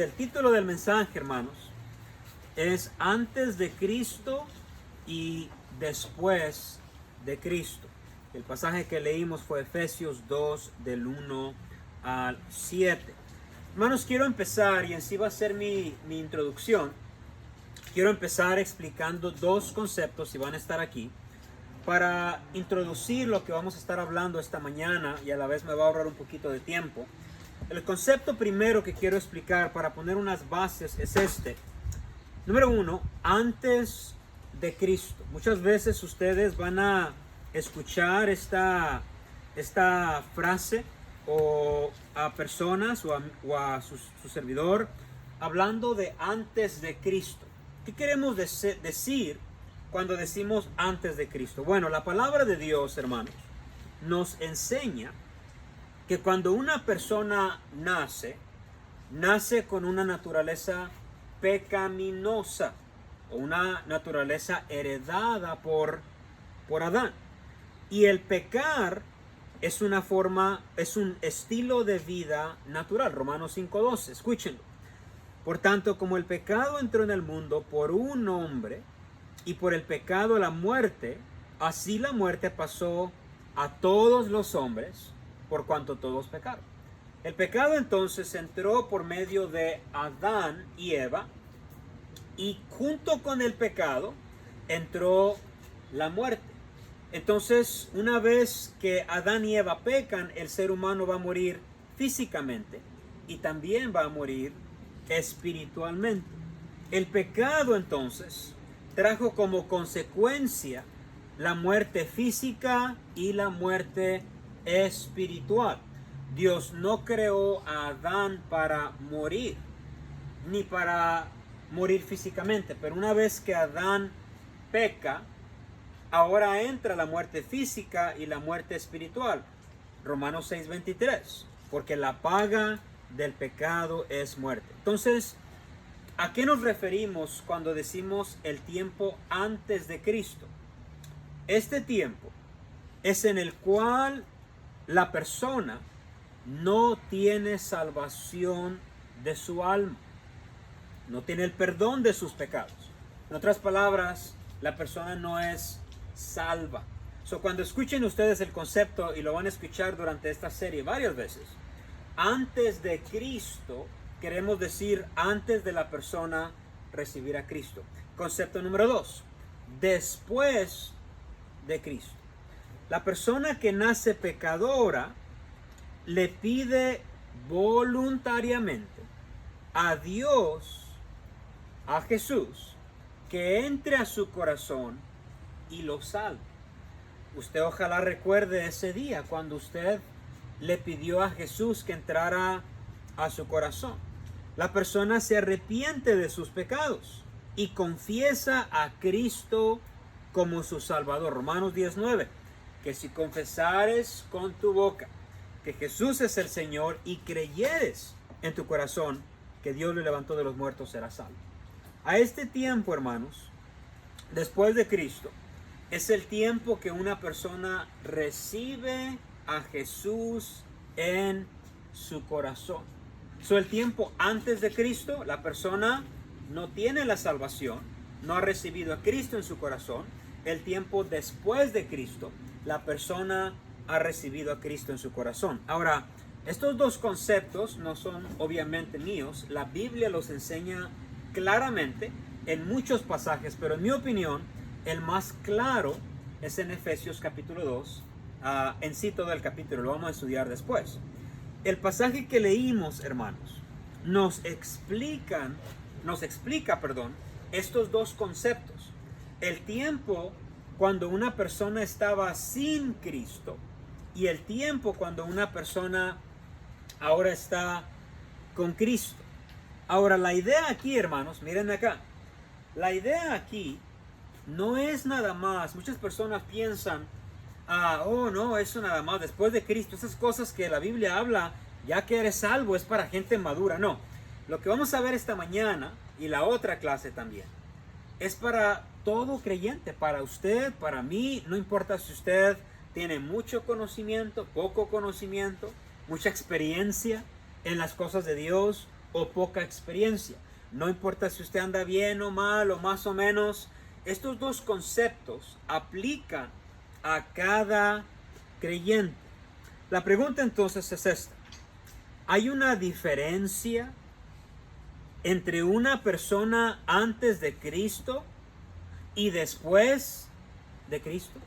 El título del mensaje, hermanos, es Antes de Cristo y Después de Cristo. El pasaje que leímos fue Efesios 2 del 1 al 7. Hermanos, quiero empezar, y así va a ser mi introducción. Quiero empezar explicando dos conceptos, y van a estar aquí, para introducir lo que vamos a estar hablando esta mañana, y a la vez me va a ahorrar un poquito de tiempo. El concepto primero que quiero explicar para poner unas bases es este. Número uno, antes de Cristo. Muchas veces ustedes van a escuchar esta frase o a personas o a su servidor hablando de antes de Cristo. ¿Qué queremos decir cuando decimos antes de Cristo? Bueno, la palabra de Dios, hermanos, nos enseña que cuando una persona nace con una naturaleza pecaminosa o una naturaleza heredada por Adán. Y el pecar es una forma, es un estilo de vida natural. Romanos 5:12, escúchenlo. Por tanto, como el pecado entró en el mundo por un hombre y por el pecado la muerte, así la muerte pasó a todos los hombres, por cuanto todos pecaron. El pecado entonces entró por medio de Adán y Eva, y junto con el pecado entró la muerte. Entonces, una vez que Adán y Eva pecan, el ser humano va a morir físicamente y también va a morir espiritualmente. El pecado entonces trajo como consecuencia la muerte física y la muerte espiritual. Dios no creó a Adán para morir, ni para morir físicamente, pero una vez que Adán peca, ahora entra la muerte física y la muerte espiritual. Romanos 6:23, porque la paga del pecado es muerte. Entonces, ¿a qué nos referimos cuando decimos el tiempo antes de Cristo? Este tiempo es en el cual la persona no tiene salvación de su alma, no tiene el perdón de sus pecados. En otras palabras, la persona no es salva. Cuando escuchen ustedes el concepto, y lo van a escuchar durante esta serie varias veces, antes de Cristo, queremos decir antes de la persona recibir a Cristo. Concepto número 2, después de Cristo. La persona que nace pecadora le pide voluntariamente a Dios, a Jesús, que entre a su corazón y lo salve. Usted ojalá recuerde ese día cuando usted le pidió a Jesús que entrara a su corazón. La persona se arrepiente de sus pecados y confiesa a Cristo como su Salvador. Romanos 10:9, que si confesares con tu boca que Jesús es el Señor y creyeres en tu corazón que Dios le levantó de los muertos, serás salvo. A este tiempo, hermanos, después de Cristo, es el tiempo que una persona recibe a Jesús en su corazón. El tiempo antes de Cristo, la persona no tiene la salvación, no ha recibido a Cristo en su corazón. El tiempo después de Cristo, la persona ha recibido a Cristo en su corazón. Ahora, estos dos conceptos no son obviamente míos. La Biblia los enseña claramente en muchos pasajes, pero en mi opinión, el más claro es en Efesios capítulo 2, en sí todo el capítulo, lo vamos a estudiar después. El pasaje que leímos, hermanos, nos explica, estos dos conceptos. El tiempo cuando una persona estaba sin Cristo y el tiempo cuando una persona ahora está con Cristo. Ahora, la idea aquí, hermanos, miren acá. La idea aquí no es nada más. Muchas personas piensan, oh no, eso nada más después de Cristo. Esas cosas que la Biblia habla, ya que eres salvo, es para gente madura. No, lo que vamos a ver esta mañana y la otra clase también, es para todo creyente, para usted, para mí. No importa si usted tiene mucho conocimiento, poco conocimiento, mucha experiencia en las cosas de Dios, o poca experiencia. No importa si usted anda bien o mal o más o menos, estos dos conceptos aplican a cada creyente. La pregunta entonces es esta: ¿hay una diferencia entre una persona antes de Cristo y después de Cristo?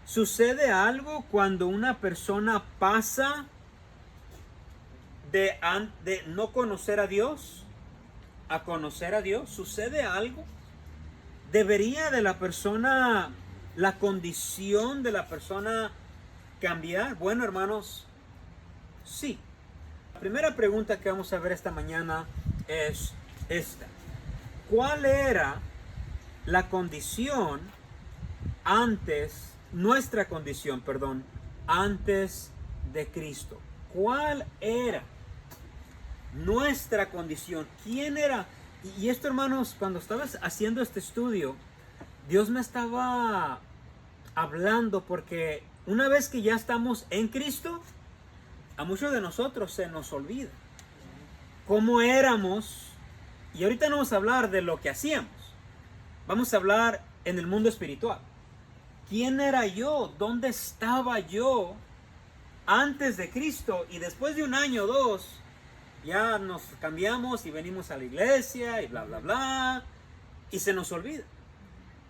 ¿Sucede algo cuando una persona pasa de no conocer a Dios a conocer a Dios? ¿Sucede algo? ¿Debería de la persona, la condición de la persona cambiar? Bueno, hermanos, sí. La primera pregunta que vamos a ver esta mañana es esta: ¿cuál era la condición antes, nuestra condición, perdón, antes de Cristo? ¿Cuál era nuestra condición? ¿Quién era? Y esto, hermanos, cuando estaba haciendo este estudio, Dios me estaba hablando, porque una vez que ya estamos en Cristo, a muchos de nosotros se nos olvida cómo éramos. Y ahorita no vamos a hablar de lo que hacíamos, vamos a hablar en el mundo espiritual. ¿Quién era yo? ¿Dónde estaba yo antes de Cristo? Y después de un año o dos, ya nos cambiamos y venimos a la iglesia y bla, bla, bla, y se nos olvida.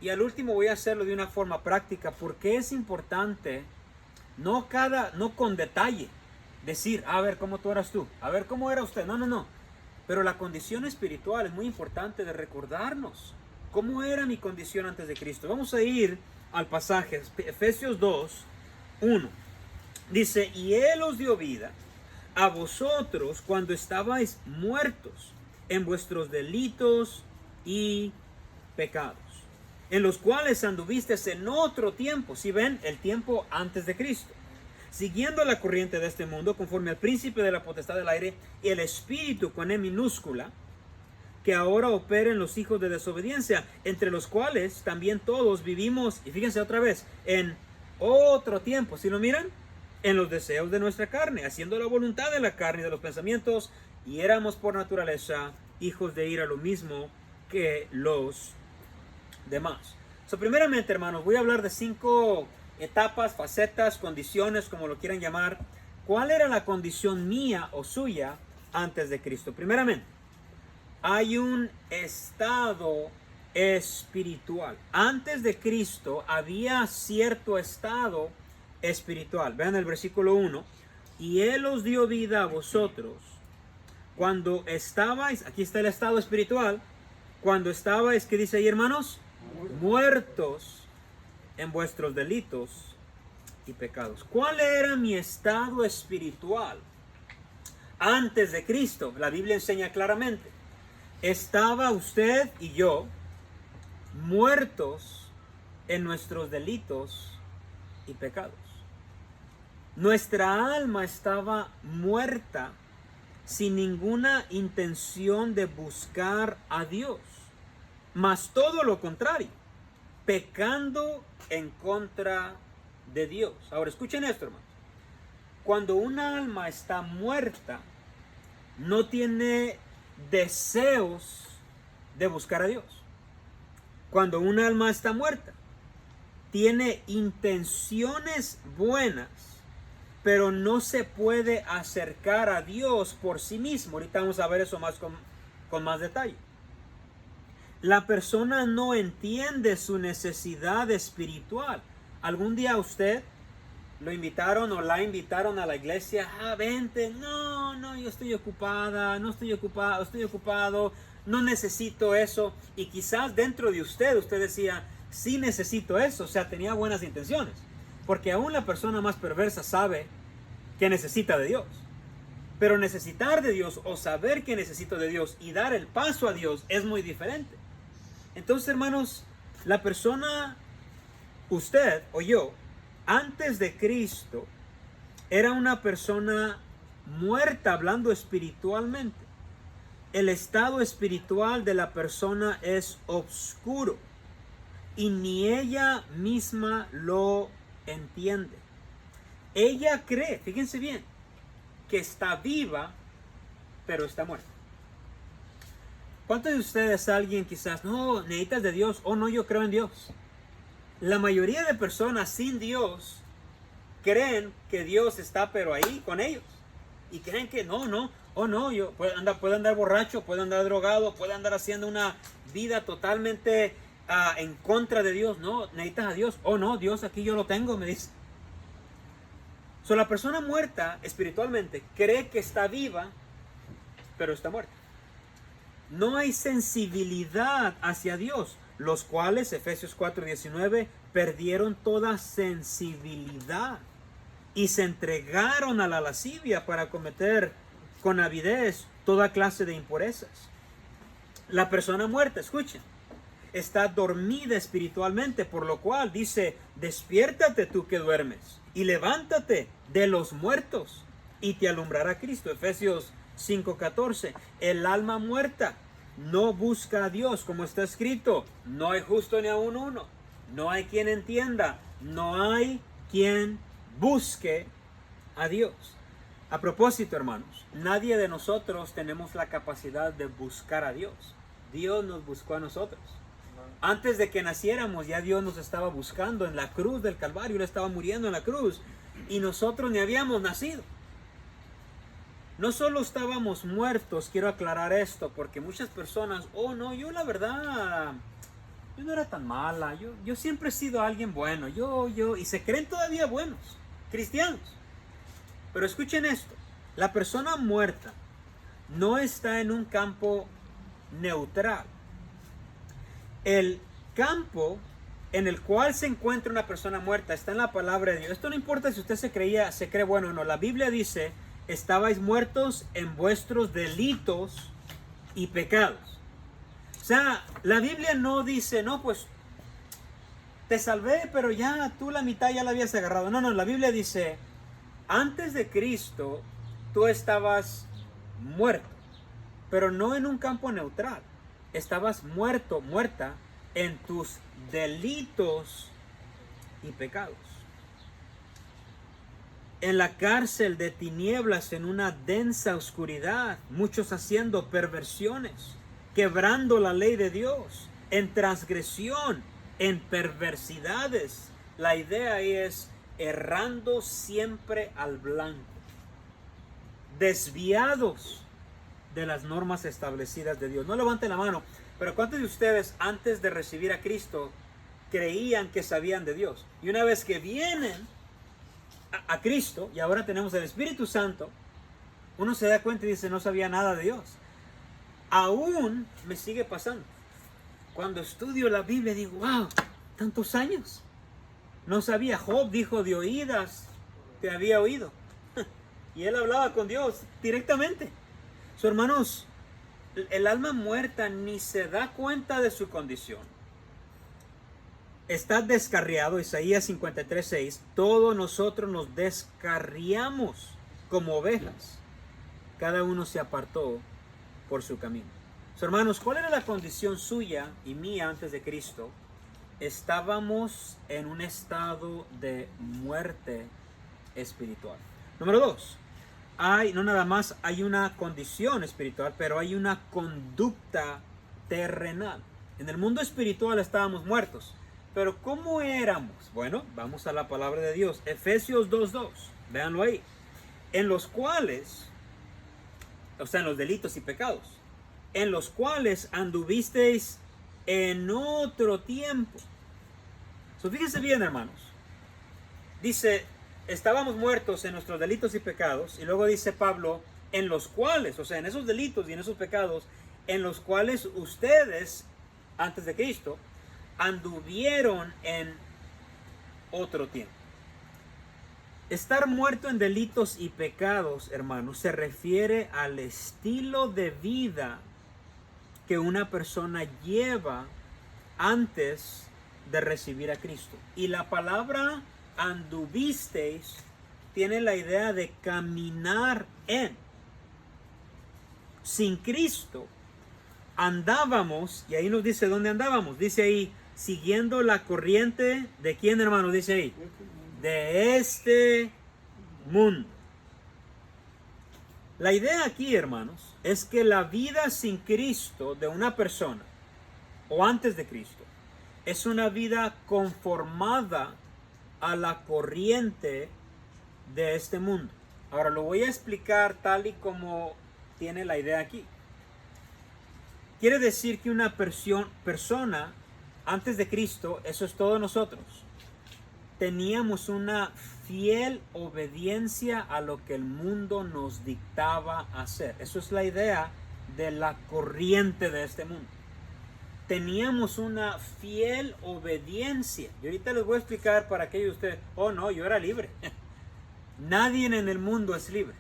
Y al último voy a hacerlo de una forma práctica, porque es importante, no con detalle, decir, a ver, ¿cómo tú eras tú? A ver, ¿cómo era usted? No. Pero la condición espiritual es muy importante de recordarnos. ¿Cómo era mi condición antes de Cristo? Vamos a ir al pasaje, Efesios 2:1. Dice, y Él os dio vida a vosotros cuando estabais muertos en vuestros delitos y pecados, en los cuales anduvisteis en otro tiempo. Si ven, el tiempo antes de Cristo, siguiendo la corriente de este mundo, conforme al príncipe de la potestad del aire, y el espíritu con E minúscula, que ahora opera en los hijos de desobediencia, entre los cuales también todos vivimos, y fíjense otra vez, en otro tiempo. ¿Sí lo miran? En los deseos de nuestra carne, haciendo la voluntad de la carne y de los pensamientos, y éramos por naturaleza hijos de ira, lo mismo que los demás. Primeramente, hermanos, voy a hablar de 5 etapas, facetas, condiciones, como lo quieran llamar. ¿Cuál era la condición mía o suya antes de Cristo? Primeramente, hay un estado espiritual. Antes de Cristo había cierto estado espiritual. Vean el versículo 1. Y Él os dio vida a vosotros cuando estabais, aquí está el estado espiritual, cuando estabais, ¿qué dice ahí, hermanos? Muertos en vuestros delitos y pecados. ¿Cuál era mi estado espiritual antes de Cristo? La Biblia enseña claramente. Estaba usted y yo muertos en nuestros delitos y pecados. Nuestra alma estaba muerta, sin ninguna intención de buscar a Dios, mas todo lo contrario, pecando en contra de Dios. Ahora escuchen esto, hermanos. Cuando una alma está muerta, no tiene deseos de buscar a Dios. Cuando un alma está muerta, tiene intenciones buenas, pero no se puede acercar a Dios por sí mismo. Ahorita vamos a ver eso más con más detalle. La persona no entiende su necesidad espiritual. ¿Algún día usted lo invitaron o la invitaron a la iglesia? Vente. No, yo estoy ocupada, no estoy ocupado, estoy ocupado, no necesito eso. Y quizás dentro de usted decía, sí necesito eso. O sea, tenía buenas intenciones. Porque aún la persona más perversa sabe que necesita de Dios. Pero necesitar de Dios o saber que necesito de Dios y dar el paso a Dios es muy diferente. Entonces, hermanos, la persona, usted o yo, antes de Cristo, era una persona muerta, hablando espiritualmente. El estado espiritual de la persona es oscuro y ni ella misma lo entiende. Ella cree, fíjense bien, que está viva, pero está muerta. ¿Cuántos de ustedes alguien quizás, no, necesitas de Dios, o no, yo creo en Dios? La mayoría de personas sin Dios creen que Dios está pero ahí con ellos. Y creen que no, yo puede andar borracho, puede andar drogado, puede andar haciendo una vida totalmente en contra de Dios. No, necesitas a Dios. Oh no, Dios aquí yo lo tengo, me dice. La persona muerta espiritualmente cree que está viva, pero está muerta. No hay sensibilidad hacia Dios, los cuales, Efesios 4:19, perdieron toda sensibilidad y se entregaron a la lascivia para cometer con avidez toda clase de impurezas. La persona muerta, escuchen, está dormida espiritualmente, por lo cual dice, despiértate tú que duermes y levántate de los muertos y te alumbrará Cristo. Efesios 5:14, el alma muerta no busca a Dios, como está escrito, no hay justo ni aun uno, no hay quien entienda, no hay quien busque a Dios. A propósito, hermanos, nadie de nosotros tenemos la capacidad de buscar a Dios. Dios nos buscó a nosotros. Antes de que naciéramos, ya Dios nos estaba buscando en la cruz del Calvario. Él estaba muriendo en la cruz y nosotros ni habíamos nacido. No solo estábamos muertos, quiero aclarar esto, porque muchas personas, oh no, yo la verdad, yo no era tan mala, yo siempre he sido alguien bueno, y se creen todavía buenos, cristianos. Pero escuchen esto, la persona muerta no está en un campo neutral. El campo en el cual se encuentra una persona muerta está en la palabra de Dios. Esto no importa si usted se cree bueno o no. La Biblia dice, estabais muertos en vuestros delitos y pecados. O sea, la Biblia no dice, no, pues te salvé, pero ya tú la mitad ya la habías agarrado. No, la Biblia dice, antes de Cristo tú estabas muerto, pero no en un campo neutral. Estabas muerta en tus delitos y pecados. En la cárcel de tinieblas, en una densa oscuridad, muchos haciendo perversiones, quebrando la ley de Dios, en transgresión, en perversidades. La idea es errando siempre al blanco, desviados de las normas establecidas de Dios. No levanten la mano, pero ¿cuántos de ustedes antes de recibir a Cristo creían que sabían de Dios? Y una vez que vienen a Cristo y ahora tenemos el Espíritu Santo, uno se da cuenta y dice, no sabía nada de Dios. Aún me sigue pasando. Cuando estudio la Biblia digo, wow, tantos años. No sabía. Job dijo, de oídas te había oído. Y él hablaba con Dios directamente. Hermanos, el alma muerta ni se da cuenta de su condición. Está descarriado, Isaías 53:6, todos nosotros nos descarriamos como ovejas. Cada uno se apartó por su camino. Hermanos, ¿cuál era la condición suya y mía antes de Cristo? Estábamos en un estado de muerte espiritual. Número 2. No nada más hay una condición espiritual, pero hay una conducta terrenal. En el mundo espiritual estábamos muertos. Pero ¿cómo éramos? Bueno, vamos a la palabra de Dios. Efesios 2:2. Véanlo ahí. En los cuales, o sea, en los delitos y pecados, en los cuales anduvisteis en otro tiempo. Fíjense bien, hermanos. Dice, estábamos muertos en nuestros delitos y pecados. Y luego dice Pablo, en los cuales, o sea, en esos delitos y en esos pecados, en los cuales ustedes, antes de Cristo, anduvieron en otro tiempo. Estar muerto en delitos y pecados, hermanos, se refiere al estilo de vida que una persona lleva antes de recibir a Cristo. Y la palabra anduvisteis tiene la idea de caminar en. Sin Cristo andábamos, y ahí nos dice dónde andábamos. Dice ahí, siguiendo la corriente de quién, hermano, dice ahí, de este mundo. La idea aquí, hermanos, es que la vida sin Cristo de una persona, o antes de Cristo, es una vida conformada a la corriente de este mundo. Ahora lo voy a explicar tal y como tiene la idea aquí. Quiere decir que una persona antes de Cristo, eso es todos nosotros, teníamos una fiel obediencia a lo que el mundo nos dictaba hacer. Eso es la idea de la corriente de este mundo. Teníamos una fiel obediencia. Y ahorita les voy a explicar para aquellos de ustedes, oh no, yo era libre. Nadie en el mundo es libre.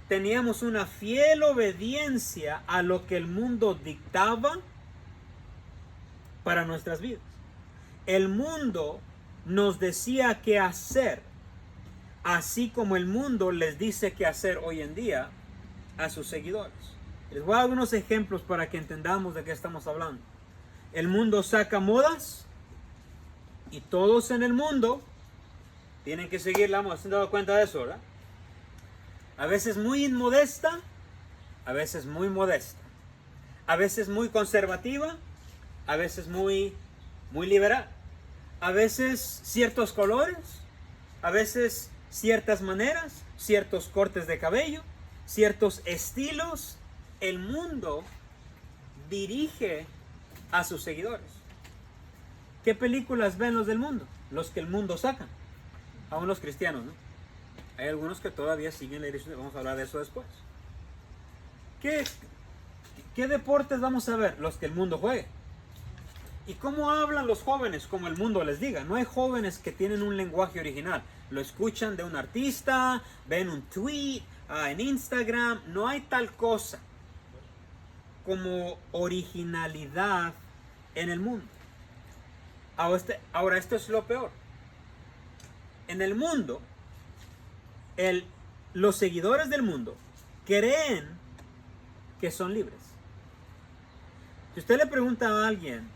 Teníamos una fiel obediencia a lo que el mundo dictaba para nuestras vidas. El mundo nos decía qué hacer, así como el mundo les dice qué hacer hoy en día a sus seguidores. Les voy a dar unos ejemplos para que entendamos de qué estamos hablando. El mundo saca modas y todos en el mundo tienen que seguir la moda. ¿Se han dado cuenta de eso, verdad? A veces muy inmodesta, a veces muy modesta, a veces muy conservativa, a veces muy liberal, a veces ciertos colores, a veces ciertas maneras, ciertos cortes de cabello, ciertos estilos. El mundo dirige a sus seguidores. ¿Qué películas ven los del mundo? Los que el mundo saca. Aún los cristianos, ¿no? Hay algunos que todavía siguen la dirección. Vamos a hablar de eso después. ¿Qué deportes vamos a ver? Los que el mundo juegue. ¿Y cómo hablan los jóvenes? Como el mundo les diga. No hay jóvenes que tienen un lenguaje original. Lo escuchan de un artista, ven un tweet en Instagram. No hay tal cosa como originalidad en el mundo. Ahora esto es lo peor. En el mundo, los seguidores del mundo creen que son libres. Si usted le pregunta a alguien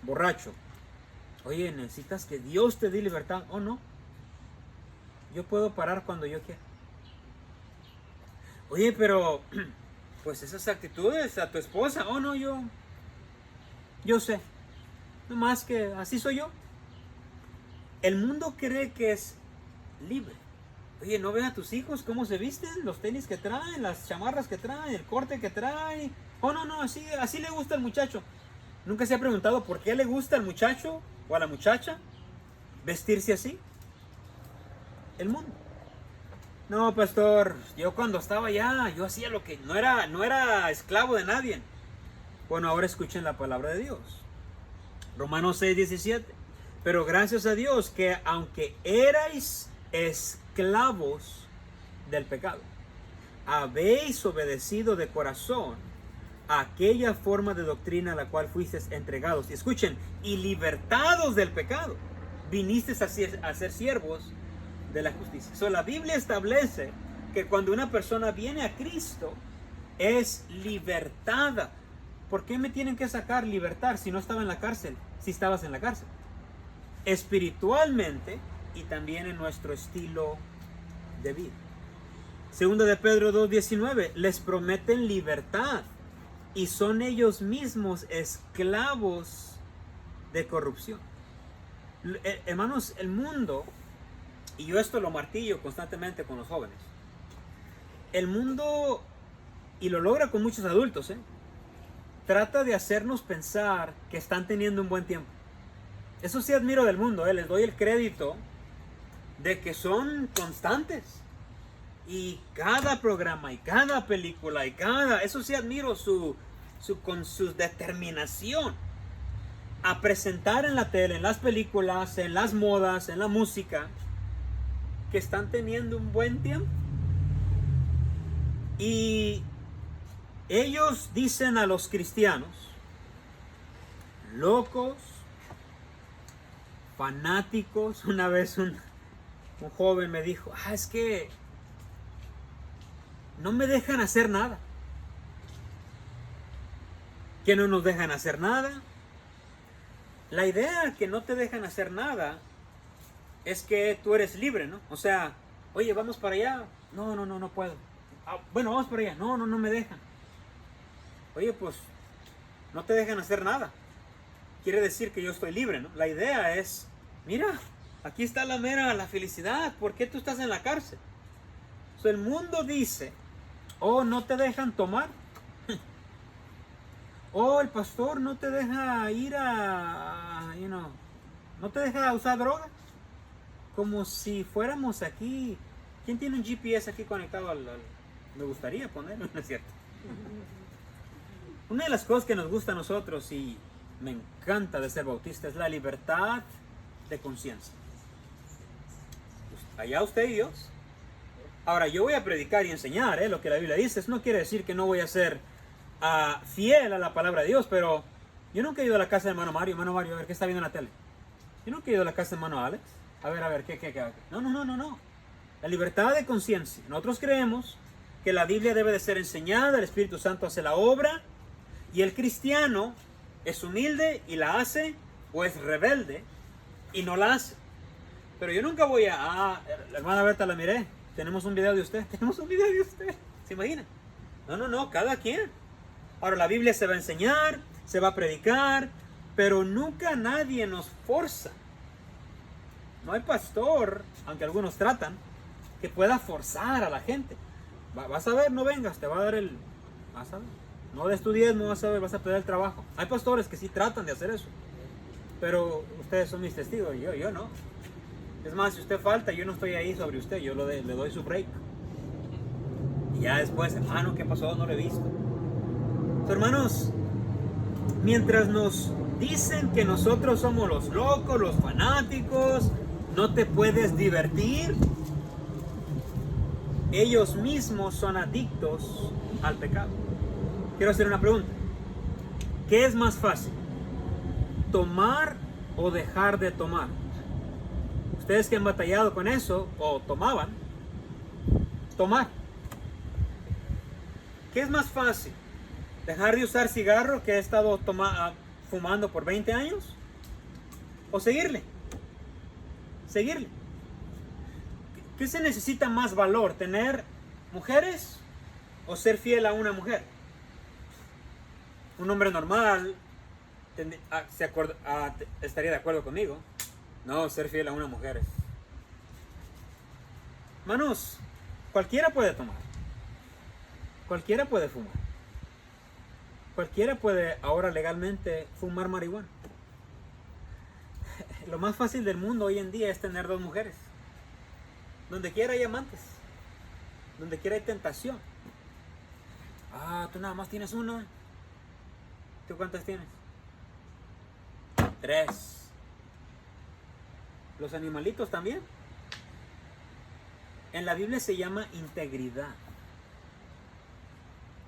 borracho, oye, ¿necesitas que Dios te dé libertad o no? Yo puedo parar cuando yo quiera. Oye, pero pues esas actitudes a tu esposa, oh no, yo sé, nomás que así soy yo. El mundo cree que es libre. Oye, ¿no ven a tus hijos cómo se visten? Los tenis que traen, las chamarras que traen, el corte que traen. Oh no, así le gusta al muchacho. ¿Nunca se ha preguntado por qué le gusta al muchacho o a la muchacha vestirse así? El mundo. No, pastor, yo cuando estaba allá, yo hacía lo que no era esclavo de nadie. Bueno, ahora escuchen la palabra de Dios. Romanos 6:17. Pero gracias a Dios que aunque erais esclavos del pecado, habéis obedecido de corazón a aquella forma de doctrina a la cual fuisteis entregados. Y escuchen, y libertados del pecado, vinisteis a ser siervos de la justicia. So, la Biblia establece que cuando una persona viene a Cristo, es libertada. ¿Por qué me tienen que sacar, libertar, si no estaba en la cárcel? Si estabas en la cárcel. Espiritualmente y también en nuestro estilo de vida. Segunda de Pedro 2:19, les prometen libertad y son ellos mismos esclavos de corrupción. Hermanos, el mundo, y yo esto lo martillo constantemente con los jóvenes, el mundo, y lo logra con muchos adultos, trata de hacernos pensar que están teniendo un buen tiempo. Eso sí admiro del mundo, les doy el crédito de que son constantes. Y cada programa, y cada película, eso sí admiro con su determinación a presentar en la tele, en las películas, en las modas, en la música, que están teniendo un buen tiempo. Y ellos dicen a los cristianos, locos, fanáticos. Una vez un joven me dijo, es que no me dejan hacer nada. ¿Que no nos dejan hacer nada? La idea que no te dejan hacer nada es que tú eres libre, ¿no? O sea, Oye, vamos para allá. No, no, no, no puedo. Bueno, vamos para allá. No, no, no me dejan. Oye, pues no te dejan hacer nada. Quiere decir que yo estoy libre, ¿no? La idea es, mira, aquí está la felicidad. ¿Por qué tú estás en la cárcel? So, el mundo dice, oh, no te dejan tomar. Oh, el pastor no te deja ir no te deja usar droga. Como si fuéramos aquí. ¿Quién tiene un GPS aquí conectado me gustaría ponerlo, ¿no es cierto? Una de las cosas que nos gusta a nosotros y me encanta de ser bautista es la libertad de conciencia. Allá usted y Dios. Ahora, yo voy a predicar y enseñar lo que la Biblia dice. Eso no quiere decir que no voy a ser fiel a la palabra de Dios, pero yo nunca he ido a la casa de hermano Mario. Hermano Mario, a ver, ¿qué está viendo en la tele? Yo nunca he ido a la casa de hermano Alex. A ver, ¿qué? No. La libertad de conciencia. Nosotros creemos que la Biblia debe de ser enseñada, el Espíritu Santo hace la obra, y el cristiano es humilde y la hace, o es rebelde y no la hace. Pero yo nunca voy la hermana Berta la miré, tenemos un video de usted, ¿se imagina? No, cada quien. Ahora la Biblia se va a enseñar, se va a predicar, pero nunca nadie nos forza. No hay pastor, aunque algunos tratan, que pueda forzar a la gente. Vas a ver, no vengas, te va a dar vas a ver. No des tu diezmo, vas a ver, vas a perder el trabajo. Hay pastores que sí tratan de hacer eso. Pero ustedes son mis testigos, yo no. Es más, si usted falta, yo no estoy ahí sobre usted, yo le doy su break. Y ya después, hermano, ¿qué pasó? No lo he visto. Hermanos, mientras nos dicen que nosotros somos los locos, los fanáticos, no te puedes divertir, ellos mismos son adictos al pecado. Quiero hacer una pregunta. ¿Qué es más fácil? ¿Tomar o dejar de tomar? Ustedes que han batallado con eso, o tomaban, tomar. ¿Qué es más fácil? ¿Dejar de usar cigarro que he estado fumando por 20 años? ¿O seguirle? Seguirle. ¿Qué se necesita más valor? ¿Tener mujeres o ser fiel a una mujer? Un hombre normal estaría de acuerdo conmigo. No, ser fiel a una mujer. Hermanos, cualquiera puede tomar. Cualquiera puede fumar. Cualquiera puede ahora legalmente fumar marihuana. Lo más fácil del mundo hoy en día es tener 2 mujeres. Donde quiera hay amantes. Donde quiera hay tentación. Tú nada más tienes una. ¿Tú cuántas tienes? 3. Los animalitos también. En la Biblia se llama integridad.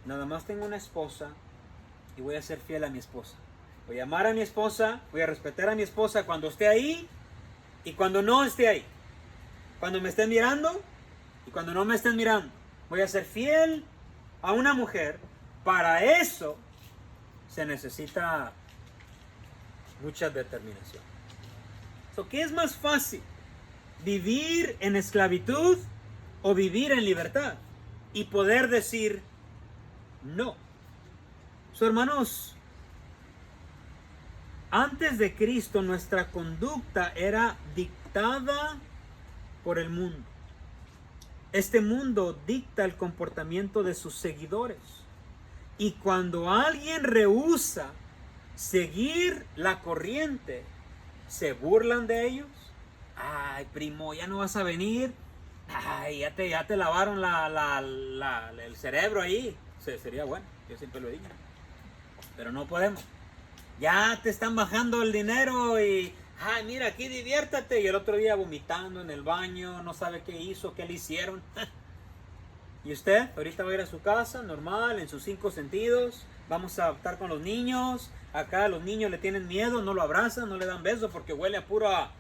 Nada más tengo una esposa y voy a ser fiel a mi esposa. Voy a amar a mi esposa, voy a respetar a mi esposa cuando esté ahí y cuando no esté ahí. Cuando me estén mirando y cuando no me estén mirando. Voy a ser fiel a una mujer. Para eso se necesita mucha determinación. ¿Qué es más fácil? ¿Vivir en esclavitud o vivir en libertad? Y poder decir no. Hermanos, antes de Cristo nuestra conducta era dictada por el mundo. Este mundo dicta el comportamiento de sus seguidores. Y cuando alguien rehúsa seguir la corriente, se burlan de ellos. Ay, primo, ya no vas a venir. Ay, ya te lavaron el cerebro ahí. Sería bueno, yo siempre lo he dicho. Pero no podemos. Ya te están bajando el dinero y... Ay, mira, aquí diviértate. Y el otro día vomitando en el baño, no sabe qué hizo, qué le hicieron. Y usted ahorita va a ir a su casa, normal, en sus 5 sentidos. Vamos a estar con los niños. Acá los niños le tienen miedo, no lo abrazan, no le dan besos porque huele a pura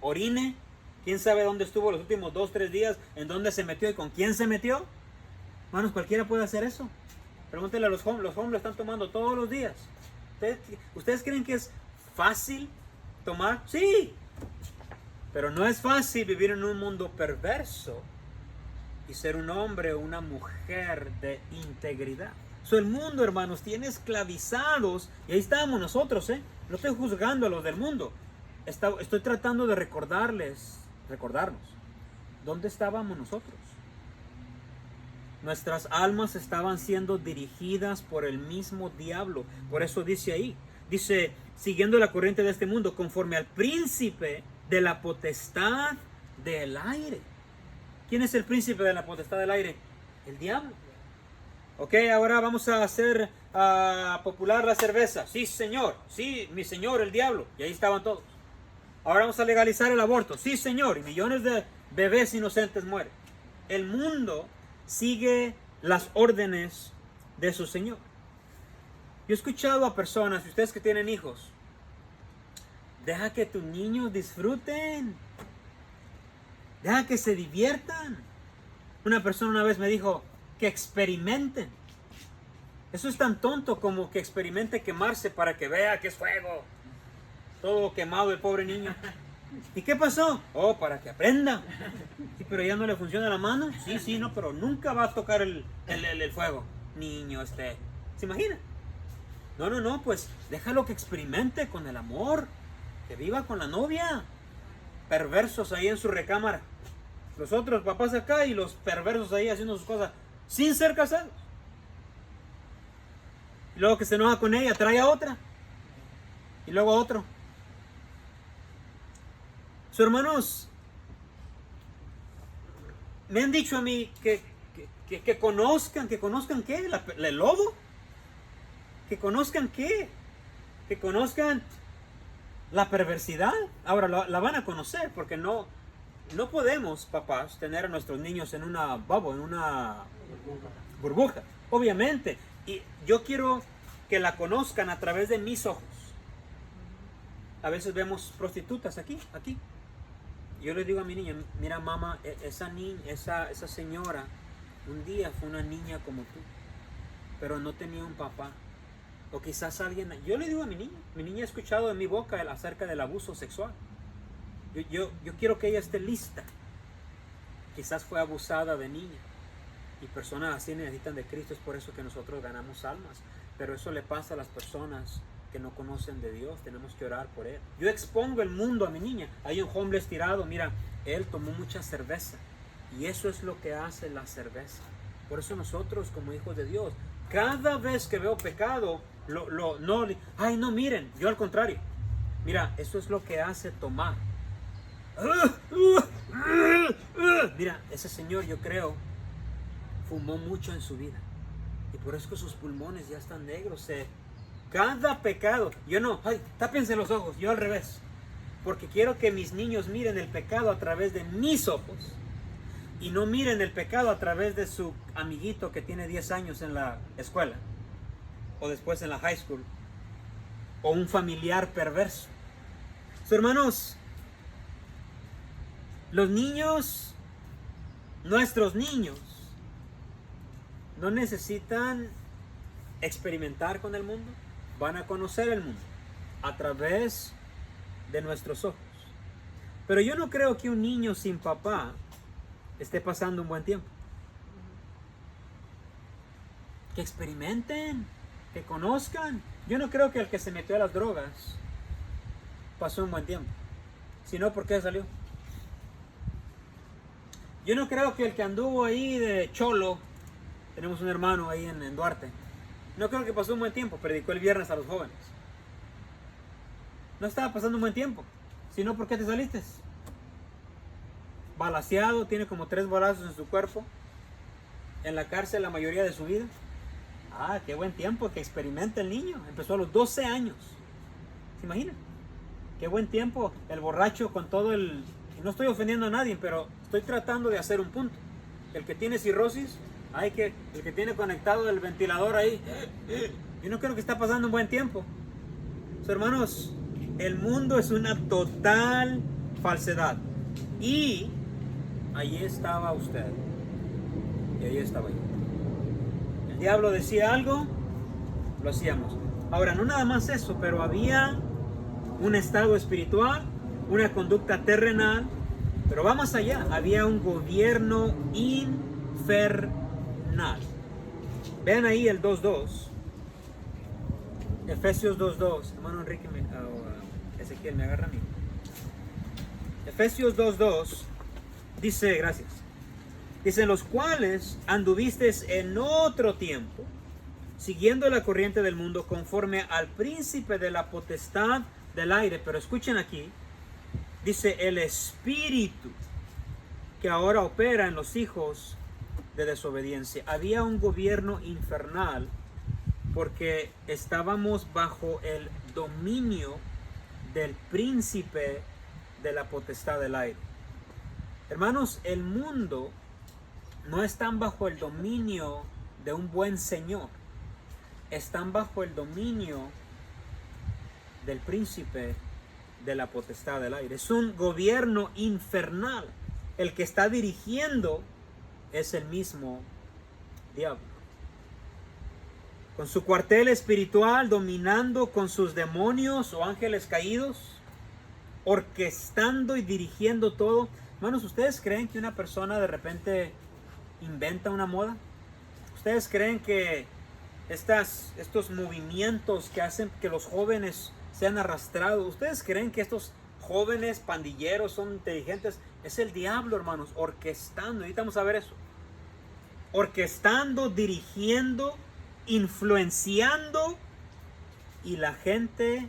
orine. ¿Quién sabe dónde estuvo los últimos 2-3 días? ¿En dónde se metió y con quién se metió? Hermanos, cualquiera puede hacer eso. Pregúntenle a los hombres lo están tomando todos los días. ¿Ustedes creen que es fácil tomar? Sí. Pero no es fácil vivir en un mundo perverso y ser un hombre o una mujer de integridad. El mundo, hermanos, tiene esclavizados, y ahí estábamos nosotros, no estoy juzgando a los del mundo, estoy tratando de recordarnos, ¿dónde estábamos nosotros? Nuestras almas estaban siendo dirigidas por el mismo diablo. Por eso dice ahí, dice, siguiendo la corriente de este mundo, conforme al príncipe de la potestad del aire. ¿Quién es el príncipe de la potestad del aire? El diablo. Ok, ahora vamos a hacer popular la cerveza. Sí, señor. Sí, mi señor, el diablo. Y ahí estaban todos. Ahora vamos a legalizar el aborto. Sí, señor. Y millones de bebés inocentes mueren. El mundo sigue las órdenes de su Señor. Yo he escuchado a personas, ustedes que tienen hijos, deja que tus niños disfruten, deja que se diviertan. Una persona una vez me dijo que experimenten. Eso es tan tonto como que experimente quemarse para que vea que es fuego. Todo quemado el pobre niño. ¿Y qué pasó? Oh, para que aprenda. Sí, pero ya no le funciona la mano. Sí, no, pero nunca va a tocar el fuego. Niño, ¿se imagina? No, pues déjalo que experimente con el amor. Que viva con la novia. Perversos ahí en su recámara. Los otros papás acá y los perversos ahí haciendo sus cosas sin ser casados. Y luego que se enoja con ella, trae a otra. Y luego a otro. Hermanos, me han dicho a mí que conozcan ¿qué? ¿El lobo? ¿Que conozcan qué? ¿Que conozcan la perversidad? Ahora la van a conocer porque no podemos, papás, tener a nuestros niños en una bubble, en una burbuja, obviamente. Y yo quiero que la conozcan a través de mis ojos. A veces vemos prostitutas aquí. Yo le digo a mi niña, mira mamá, esa señora un día fue una niña como tú, pero no tenía un papá. O quizás alguien, yo le digo a mi niña ha escuchado de mi boca acerca del abuso sexual. Yo quiero que ella esté lista. Quizás fue abusada de niña. Y personas así necesitan de Cristo, es por eso que nosotros ganamos almas. Pero eso le pasa a las personas que no conocen de Dios, tenemos que orar por él. Yo expongo el mundo a mi niña. Hay un homeless tirado, mira, él tomó mucha cerveza. Y eso es lo que hace la cerveza. Por eso nosotros como hijos de Dios, cada vez que veo pecado, no miren, yo al contrario. Mira, eso es lo que hace tomar. Mira, ese señor yo creo fumó mucho en su vida. Y por eso que sus pulmones ya están negros. Cada pecado, tápense los ojos, yo al revés, porque quiero que mis niños miren el pecado a través de mis ojos y no miren el pecado a través de su amiguito que tiene 10 años en la escuela o después en la high school o un familiar perverso. Hermanos, los niños, nuestros niños, no necesitan experimentar con el mundo. Van a conocer el mundo a través de nuestros ojos. Pero yo no creo que un niño sin papá esté pasando un buen tiempo. Que experimenten, que conozcan. Yo no creo que el que se metió a las drogas pasó un buen tiempo. Si no, ¿por qué salió? Yo no creo que el que anduvo ahí de cholo, tenemos un hermano ahí en Duarte, no creo que pasó un buen tiempo, predicó el viernes a los jóvenes. No estaba pasando un buen tiempo. Si no, ¿por qué te saliste? Balaceado, tiene como 3 balazos en su cuerpo. En la cárcel la mayoría de su vida. Ah, qué buen tiempo, que experimenta el niño. Empezó a los 12 años. ¿Se imaginan? Qué buen tiempo el borracho con todo el... No estoy ofendiendo a nadie, pero estoy tratando de hacer un punto. El que tiene cirrosis... el que tiene conectado el ventilador ahí, yo no creo que está pasando un buen tiempo. Hermanos, el mundo es una total falsedad. Y allí estaba usted. Y allí estaba yo. El diablo decía algo, lo hacíamos. Ahora, no nada más eso, pero había un estado espiritual, una conducta terrenal, pero va más allá. Había un gobierno infernal. Vean ahí el 2.2. Efesios 2.2. Hermano Enrique, Ezequiel, me agarra a mí. Efesios 2.2 dice, gracias. Dice, los cuales anduvisteis en otro tiempo, siguiendo la corriente del mundo, conforme al príncipe de la potestad del aire. Pero escuchen aquí, dice el espíritu que ahora opera en los hijos de desobediencia. Había un gobierno infernal porque estábamos bajo el dominio del príncipe de la potestad del aire. Hermanos, el mundo no están bajo el dominio de un buen señor, están bajo el dominio del príncipe de la potestad del aire. Es un gobierno infernal. El que está dirigiendo es el mismo diablo, con su cuartel espiritual dominando con sus demonios o ángeles caídos, orquestando y dirigiendo todo. Hermanos, ¿ustedes creen que una persona de repente inventa una moda? ¿Ustedes creen que estos movimientos que hacen que los jóvenes sean arrastrados, ustedes creen que estos jóvenes pandilleros son inteligentes? Es el diablo, hermanos, orquestando. Necesitamos saber eso. Orquestando, dirigiendo, influenciando, y la gente,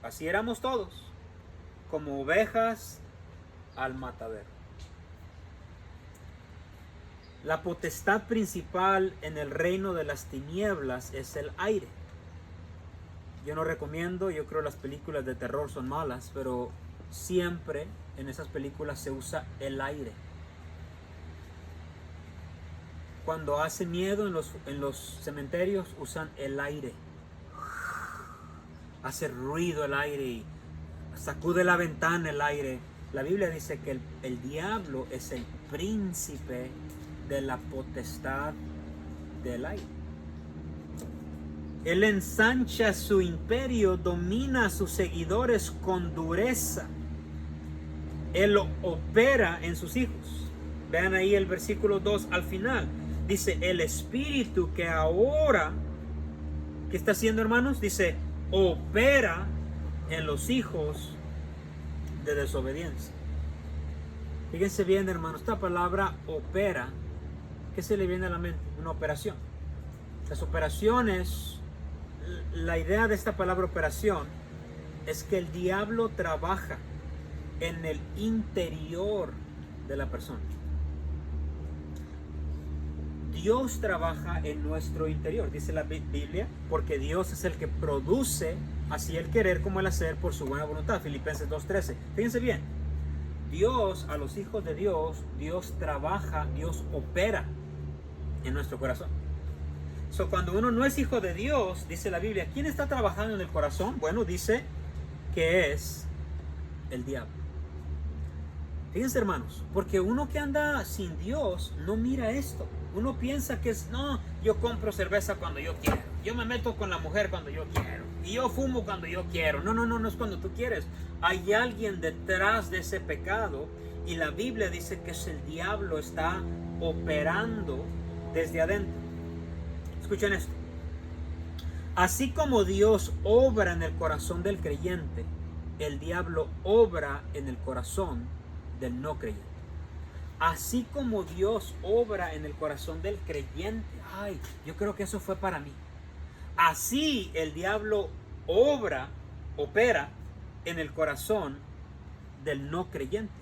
así éramos todos, como ovejas al matadero. La potestad principal en el reino de las tinieblas es el aire. Yo no recomiendo, yo creo las películas de terror son malas, pero siempre en esas películas se usa el aire. Cuando hace miedo en los cementerios usan el aire. Hace ruido el aire y sacude la ventana el aire. La Biblia dice que el diablo es el príncipe de la potestad del aire. Él ensancha su imperio, domina a sus seguidores con dureza. Él opera en sus hijos. Vean ahí el versículo 2 al final. Dice, el espíritu que ahora, ¿qué está haciendo, hermanos? Dice, opera en los hijos de desobediencia. Fíjense bien, hermanos, esta palabra opera, ¿qué se le viene a la mente? Una operación. Las operaciones, la idea de esta palabra operación es que el diablo trabaja en el interior de la persona. Dios trabaja en nuestro interior, dice la Biblia, porque Dios es el que produce así el querer como el hacer por su buena voluntad. Filipenses 2:13. Fíjense bien, Dios, a los hijos de Dios, Dios trabaja, Dios opera en nuestro corazón. Cuando uno no es hijo de Dios, dice la Biblia, ¿quién está trabajando en el corazón? Bueno, dice que es el diablo. Fíjense, hermanos, porque uno que anda sin Dios no mira esto. Uno piensa que es, no, yo compro cerveza cuando yo quiero, yo me meto con la mujer cuando yo quiero, y yo fumo cuando yo quiero. No es cuando tú quieres. Hay alguien detrás de ese pecado, y la Biblia dice que es el diablo, está operando desde adentro. Escuchen esto. Así como Dios obra en el corazón del creyente, el diablo obra en el corazón del no creyente. Así como Dios obra en el corazón del creyente. Ay, yo creo que eso fue para mí. Así el diablo opera en el corazón del no creyente.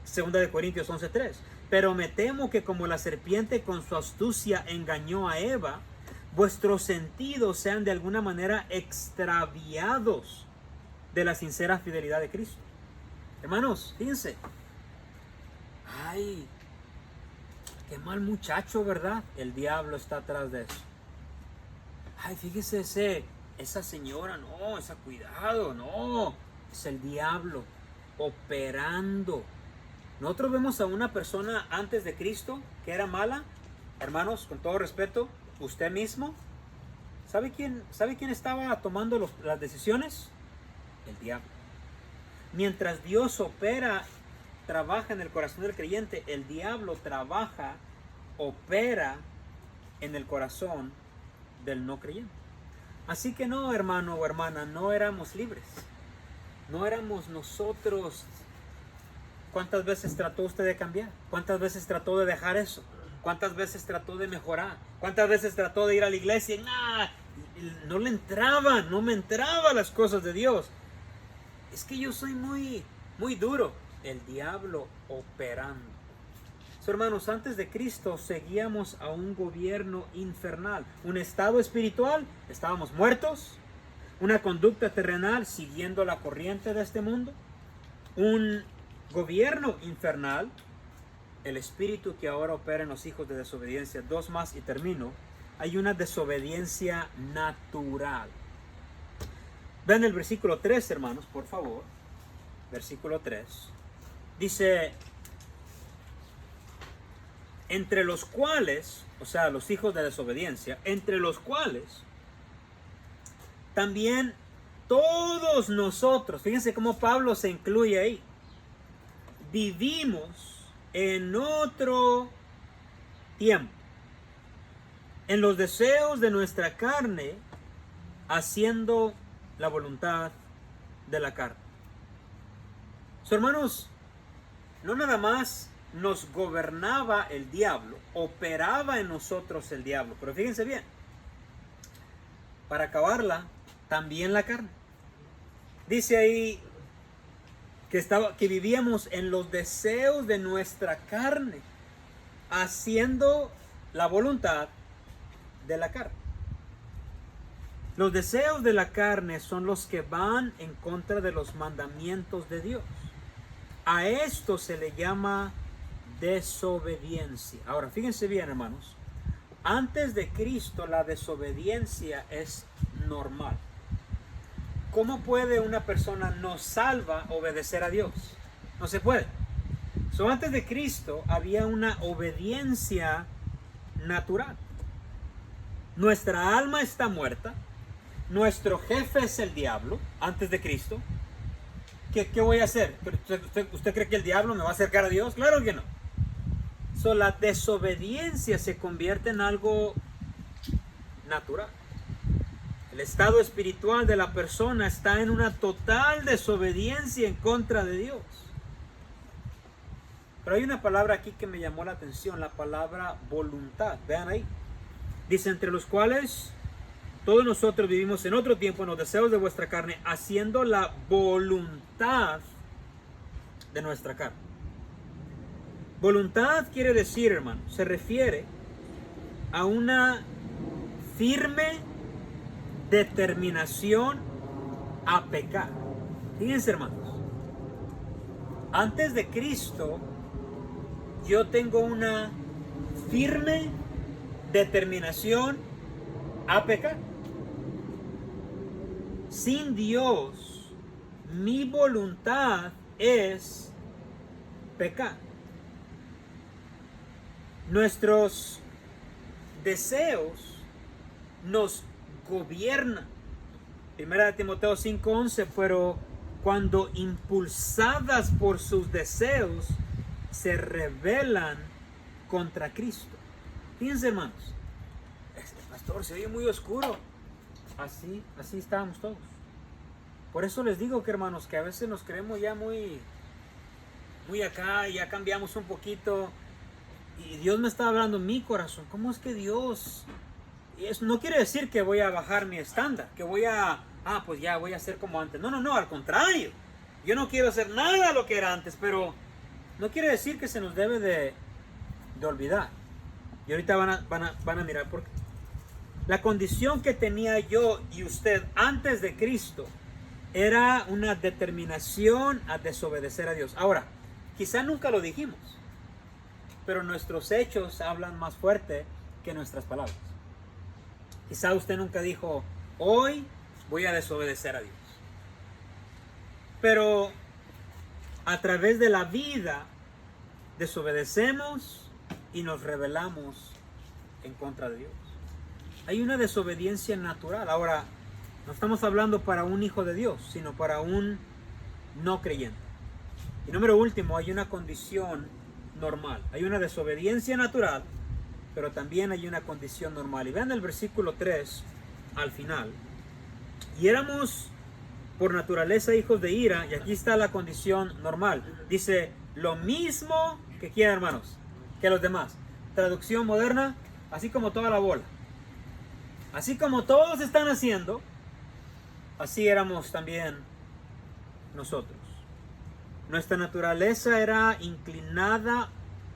Segunda de Corintios 11:3. Pero me temo que como la serpiente con su astucia engañó a Eva, vuestros sentidos sean de alguna manera extraviados de la sincera fidelidad de Cristo. Hermanos, fíjense. Ay, qué mal muchacho, ¿verdad? El diablo está atrás de eso. Ay, fíjese esa señora, no, esa cuidado, no. Es el diablo operando. Nosotros vemos a una persona antes de Cristo que era mala. Hermanos, con todo respeto, usted mismo, ¿sabe quién estaba tomando las decisiones? El diablo. Mientras Dios trabaja en el corazón del creyente, el diablo trabaja opera en el corazón del no creyente. Así que no, hermano o hermana, no éramos libres. No éramos nosotros. ¿Cuántas veces trató usted de cambiar? ¿Cuántas veces trató de dejar eso? ¿Cuántas veces trató de mejorar? ¿Cuántas veces trató de ir a la iglesia? No le entraban, no me entraban las cosas de Dios. Es que yo soy muy duro. El diablo operando. Hermanos, antes de Cristo seguíamos a un gobierno infernal, un estado espiritual, estábamos muertos, una conducta terrenal siguiendo la corriente de este mundo, un gobierno infernal, el espíritu que ahora opera en los hijos de desobediencia. Dos más y termino. Hay una desobediencia natural. Vean el versículo 3, hermanos, por favor. Versículo 3. Dice, entre los cuales, o sea, los hijos de desobediencia, entre los cuales también todos nosotros, fíjense cómo Pablo se incluye ahí, vivimos en otro tiempo, en los deseos de nuestra carne, haciendo la voluntad de la carne. Hermanos, no nada más nos gobernaba el diablo, operaba en nosotros el diablo, pero fíjense bien, para acabarla, también la carne. Dice ahí que vivíamos en los deseos de nuestra carne, haciendo la voluntad de la carne. Los deseos de la carne son los que van en contra de los mandamientos de Dios. A esto se le llama desobediencia. Ahora, fíjense bien, hermanos. Antes de Cristo, la desobediencia es normal. ¿Cómo puede una persona no salva obedecer a Dios? No se puede. Antes de Cristo había una obediencia natural. Nuestra alma está muerta. Nuestro jefe es el diablo. Antes de Cristo. ¿Qué voy a hacer? ¿Usted cree que el diablo me va a acercar a Dios? Claro que no. La desobediencia se convierte en algo natural. El estado espiritual de la persona está en una total desobediencia en contra de Dios. Pero hay una palabra aquí que me llamó la atención, la palabra voluntad. Vean ahí. Dice, entre los cuales todos nosotros vivimos en otro tiempo en los deseos de vuestra carne, haciendo la voluntad de nuestra carne. Voluntad quiere decir, hermano, se refiere a una firme determinación a pecar. Fíjense, hermanos, antes de Cristo yo tengo una firme determinación a pecar. Sin Dios, mi voluntad es pecar. Nuestros deseos nos gobiernan. Primera de Timoteo 5:11, pero cuando impulsadas por sus deseos se rebelan contra Cristo. Fíjense, hermanos, pastor, se oye muy oscuro. Así estábamos todos. Por eso les digo que, hermanos, que a veces nos creemos ya muy acá, ya cambiamos un poquito. Y Dios me está hablando en mi corazón. ¿Cómo es que Dios? Eso no quiere decir que voy a bajar mi estándar, que pues ya voy a ser como antes. No, al contrario. Yo no quiero hacer nada de lo que era antes, pero no quiere decir que se nos debe de olvidar. Y ahorita van a mirar por qué. La condición que tenía yo y usted antes de Cristo era una determinación a desobedecer a Dios. Ahora, quizá nunca lo dijimos, pero nuestros hechos hablan más fuerte que nuestras palabras. Quizá usted nunca dijo, hoy voy a desobedecer a Dios. Pero a través de la vida desobedecemos y nos rebelamos en contra de Dios. Hay una desobediencia natural. Ahora, no estamos hablando para un hijo de Dios, sino para un no creyente. Y número último, hay una condición normal. Hay una desobediencia natural pero también hay una condición normal. Y vean el versículo 3 al final. Y éramos por naturaleza hijos de ira, y aquí está la condición normal. Dice, lo mismo que quieren, hermanos, que los demás. Traducción moderna, así como toda la bola. Así como todos están haciendo, así éramos también nosotros. Nuestra naturaleza era inclinada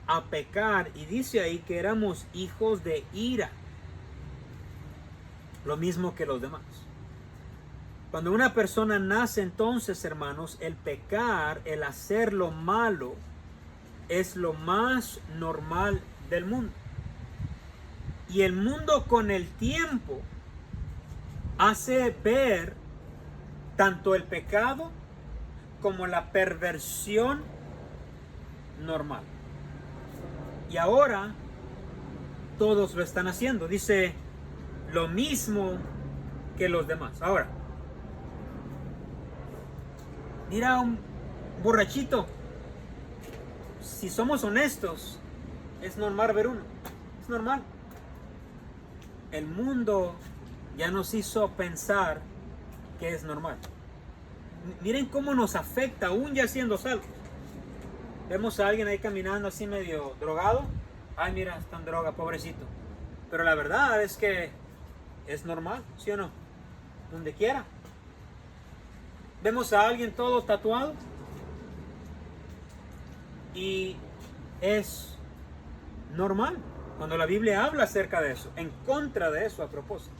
a pecar, y dice ahí que éramos hijos de ira, lo mismo que los demás. Cuando una persona nace, entonces, hermanos, el pecar, el hacer lo malo, es lo más normal del mundo. Y el mundo con el tiempo hace ver tanto el pecado como la perversión normal. Y ahora todos lo están haciendo. Dice, lo mismo que los demás. Ahora, mira un borrachito. Si somos honestos, es normal ver uno. Es normal. El mundo ya nos hizo pensar que es normal. Miren cómo nos afecta aún ya siendo salvos. Vemos a alguien ahí caminando así medio drogado. Ay, mira, está en droga, pobrecito. Pero la verdad es que es normal, ¿sí o no? Donde quiera. Vemos a alguien todo tatuado y es normal. Cuando la Biblia habla acerca de eso, en contra de eso a propósito.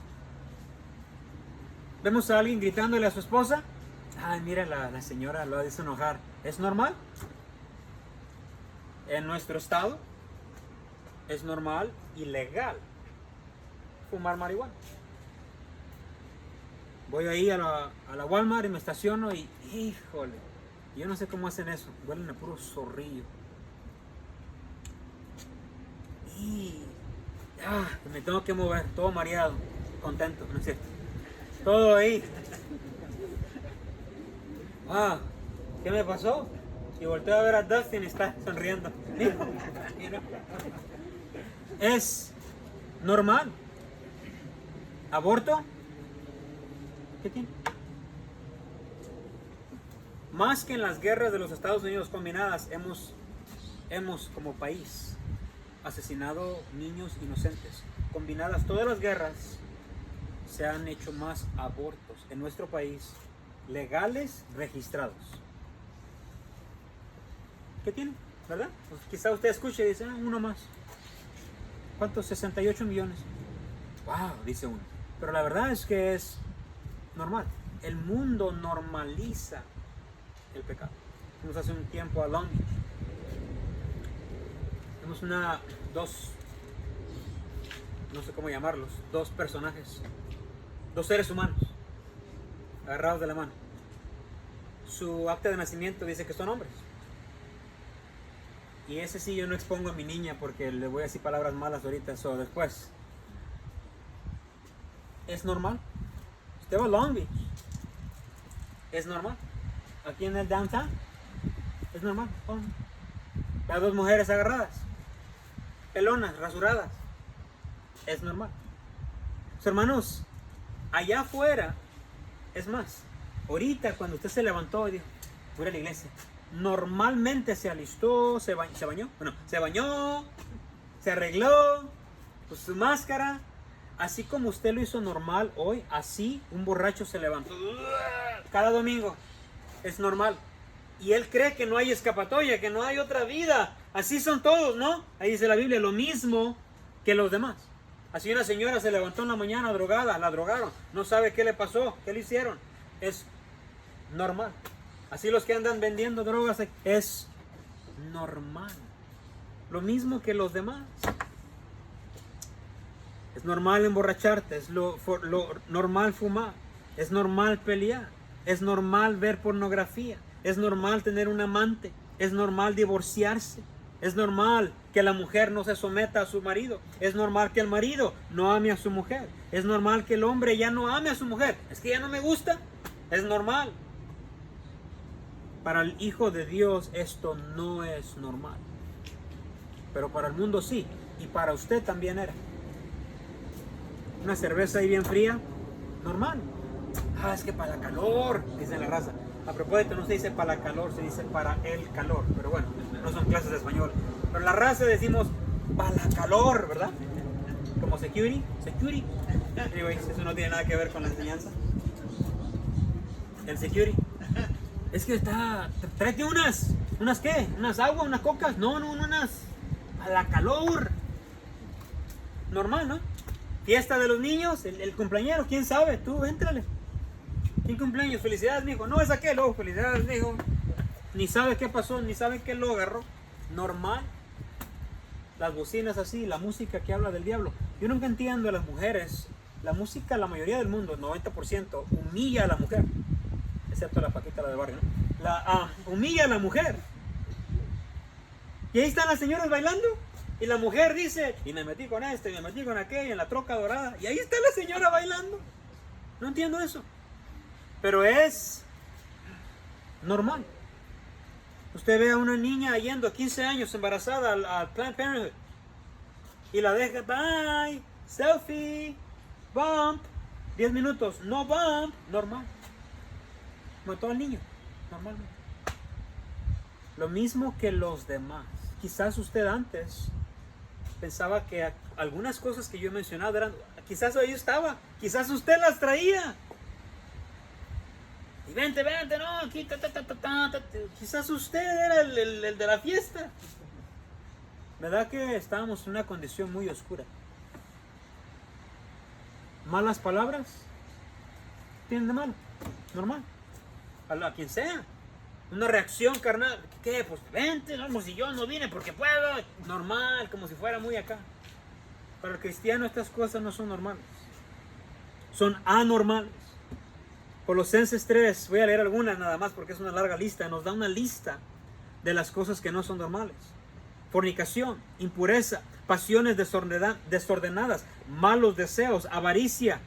Vemos a alguien gritándole a su esposa. Ay, mira, la señora lo hizo enojar. ¿Es normal? En nuestro estado es normal y legal fumar marihuana. Voy ahí a la Walmart y me estaciono y, híjole, yo no sé cómo hacen eso. Huelen a puro zorrillo. Y me tengo que mover, todo mareado, contento, ¿no es cierto? Todo ahí. ¿Qué me pasó? Y volteo a ver a Dustin y está sonriendo. Es normal. ¿Aborto? ¿Qué tiene? Más que en las guerras de los Estados Unidos combinadas, hemos como país asesinado niños inocentes. Combinadas todas las guerras, se han hecho más abortos en nuestro país, legales, registrados. ¿Qué tiene? ¿Verdad? Pues quizá usted escuche y dice, uno más. ¿Cuántos? 68 millones. Wow, dice uno. Pero la verdad es que es normal. El mundo normaliza el pecado. Fuimos hace un tiempo a Long Beach. Vimos no sé cómo llamarlos, dos personajes, dos seres humanos, agarrados de la mano. Su acta de nacimiento dice que son hombres. Y ese sí yo no expongo a mi niña porque le voy a decir palabras malas ahorita o después. Es normal. Usted va a Long Beach. Es normal. Aquí en el downtown. Es normal. Las dos mujeres agarradas. Pelonas, rasuradas. Es normal. Hermanos, allá afuera, es más, ahorita cuando usted se levantó y dijo, voy a la iglesia, normalmente se alistó, se bañó, se arregló, puso su máscara, así como usted lo hizo normal hoy, así un borracho se levantó cada domingo, es normal. Y él cree que no hay escapatoria, que no hay otra vida, así son todos, ¿no? Ahí dice la Biblia, lo mismo que los demás. Así una señora se levantó en la mañana drogada, la drogaron, no sabe qué le pasó, qué le hicieron, es normal. Así los que andan vendiendo drogas, es normal. Lo mismo que los demás. Es normal emborracharte, es lo normal fumar, es normal pelear, es normal ver pornografía, es normal tener un amante, es normal divorciarse, es normal que la mujer no se someta a su marido, es normal que el marido no ame a su mujer, es normal que el hombre ya no ame a su mujer, es que ya no me gusta, es normal. Para el Hijo de Dios esto no es normal, pero para el mundo sí. Y para usted también era. Una cerveza ahí bien fría, normal. Ah, es que para la calor, dice la raza. A propósito, no se dice para la calor, se dice para el calor. Pero bueno, no son clases de español. Pero la raza decimos para la calor, ¿verdad? Como security. Anyways, eso no tiene nada que ver con la enseñanza. El security. Es que tráete unas qué, unas aguas, unas cocas. No, unas a la calor. Normal, ¿no? Fiesta de los niños, el cumpleañero, quién sabe, tú, éntrale. ¿Quién cumpleaños? Felicidades, mijo. No, es aquel, oh, felicidades, mijo. Ni sabe qué pasó, ni sabe qué lo agarró. Normal. Las bocinas así, la música que habla del diablo. Yo nunca entiendo a las mujeres. La música, la mayoría del mundo, el 90%, humilla a la mujer. Excepto la Paquita, la de barrio, ¿no? Humilla a la mujer. Y ahí están las señoras bailando. Y la mujer dice, y me metí con este, y me metí con aquella, en la troca dorada. Y ahí está la señora bailando. No entiendo eso. Pero es normal. Usted ve a una niña yendo a 15 años embarazada al Planned Parenthood. Y la deja, bye, selfie, bump, 10 minutos, no bump, normal. Mató al niño, normalmente. Lo mismo que los demás. Quizás usted antes pensaba que algunas cosas que yo he mencionado eran, quizás ahí estaba, quizás usted las traía. Y vente, no, aquí, quizás usted era el de la fiesta. ¿Verdad que estábamos en una condición muy oscura? Malas palabras, tienen de malo, normal, a quien sea. Una reacción carnal, ¿qué? Pues vente, no, si yo no vine porque puedo, normal, como si fuera muy acá. Para el cristiano estas cosas no son normales, son anormales. Colosenses 3, voy a leer algunas nada más porque es una larga lista, nos da una lista de las cosas que no son normales. Fornicación, impureza, pasiones desordenadas, malos deseos, avaricia,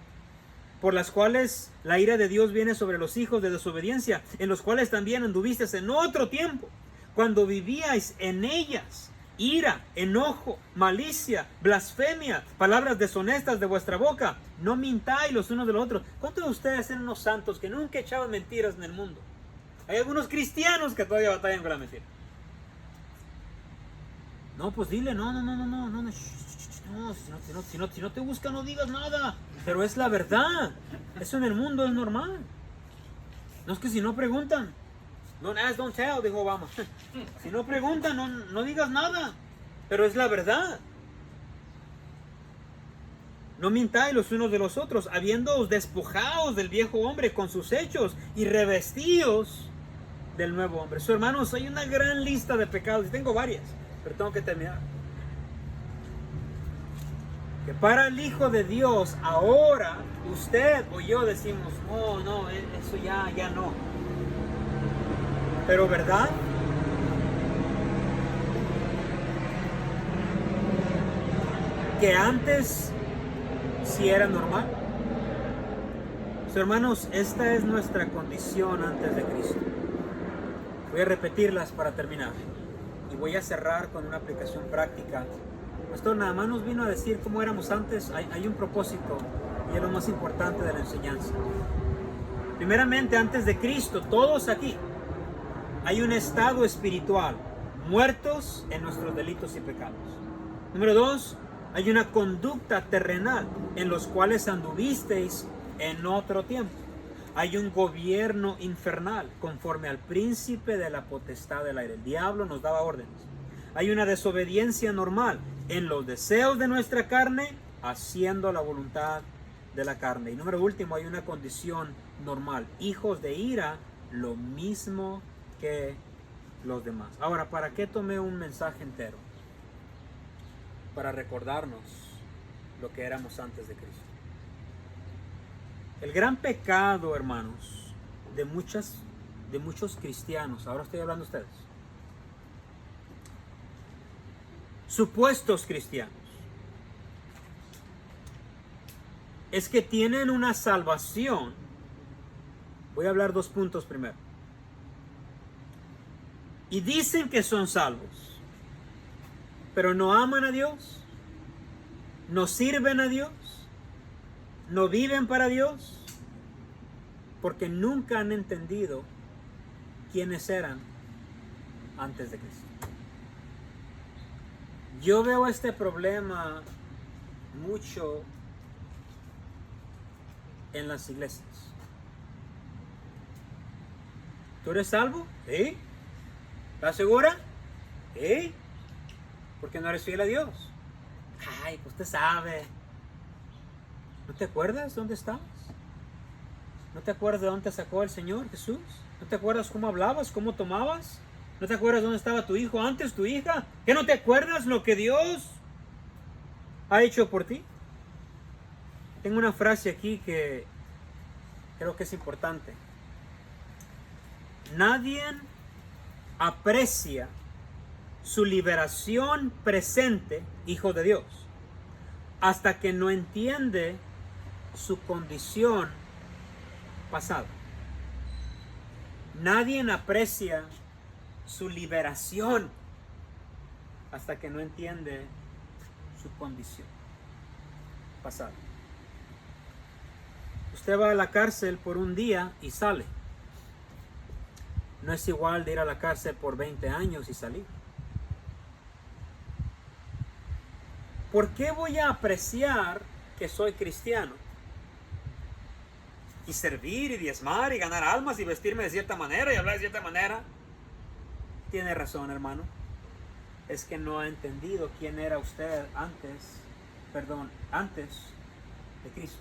por las cuales la ira de Dios viene sobre los hijos de desobediencia, en los cuales también anduvisteis en otro tiempo, cuando vivíais en ellas. Ira, enojo, malicia, blasfemia, palabras deshonestas de vuestra boca. No mintáis los unos de los otros. ¿Cuántos de ustedes eran unos santos que nunca echaban mentiras en el mundo? Hay algunos cristianos que todavía batallan con la mentira. No, pues dile, no, si no te busca no digas nada. Pero es la verdad. Eso en el mundo es normal. No es que si no preguntan. Don't ask, don't tell, dijo Obama. Si no preguntan, no digas nada. Pero es la verdad. No mintáis los unos de los otros, habiéndoos despojados del viejo hombre con sus hechos y revestidos del nuevo hombre. So, hermanos, hay una gran lista de pecados y tengo varias, pero tengo que terminar. Que para el Hijo de Dios, ahora usted o yo decimos, no, eso ya no. Pero ¿verdad? Que antes sí era normal. So, hermanos, esta es nuestra condición antes de Cristo. Voy a repetirlas para terminar. Y voy a cerrar con una aplicación práctica. Pastor, nada más nos vino a decir cómo éramos antes. Hay un propósito y es lo más importante de la enseñanza. Primeramente, antes de Cristo, todos aquí, hay un estado espiritual, muertos en nuestros delitos y pecados. Número 2, hay una conducta terrenal en los cuales anduvisteis en otro tiempo. Hay un gobierno infernal conforme al príncipe de la potestad del aire. El diablo nos daba órdenes. Hay una desobediencia normal en los deseos de nuestra carne, haciendo la voluntad de la carne. Y número último, hay una condición normal, hijos de ira, lo mismo que los demás. Ahora, ¿para qué tomé un mensaje entero? Para recordarnos lo que éramos antes de Cristo. El gran pecado, hermanos, de muchos cristianos, ahora estoy hablando a ustedes, supuestos cristianos, es que tienen una salvación. Voy a hablar 2 puntos primero. Y dicen que son salvos, pero no aman a Dios, no sirven a Dios, no viven para Dios, porque nunca han entendido quiénes eran antes de Cristo. Yo veo este problema mucho en las iglesias. ¿Tú eres salvo? ¿Sí? ¿Estás segura? ¿Sí? ¿Por qué no eres fiel a Dios? Ay, pues usted sabe. ¿No te acuerdas dónde estabas? ¿No te acuerdas de dónde te sacó el Señor Jesús? ¿No te acuerdas cómo hablabas, cómo tomabas? ¿No te acuerdas dónde estaba tu hijo antes, tu hija? ¿Qué no te acuerdas lo que Dios ha hecho por ti? Tengo una frase aquí que creo que es importante. Nadie aprecia su liberación presente, hijo de Dios, hasta que no entiende su condición pasada. Nadie aprecia su liberación hasta que no entiende su condición pasada. Usted va a la cárcel por un día y sale. No es igual de ir a la cárcel por 20 años y salir. ¿Por qué voy a apreciar que soy cristiano? Y servir y diezmar y ganar almas y vestirme de cierta manera y hablar de cierta manera. Tiene razón, hermano. Es que no ha entendido quién era usted antes de Cristo.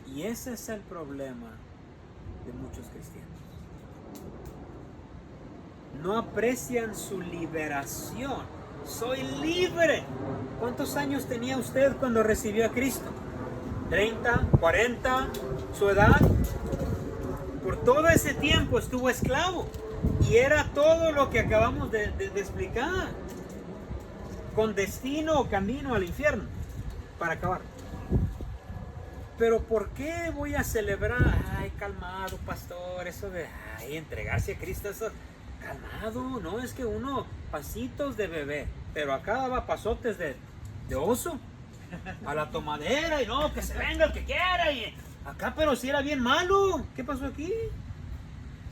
Y ese es el problema de muchos cristianos. No aprecian su liberación. Soy libre. ¿Cuántos años tenía usted cuando recibió a Cristo? 30, 40, su edad. Por todo ese tiempo estuvo esclavo. Y era todo lo que acabamos de explicar. Con destino o camino al infierno. Para acabar. Pero ¿por qué voy a celebrar? Ay, calmado, pastor. Eso de entregarse a Cristo. Eso, calmado. No, es que uno, pasitos de bebé. Pero acá daba pasotes de oso. A la tomadera. Y no, que se venga el que quiera. Y acá, pero si era bien malo. ¿Qué pasó aquí?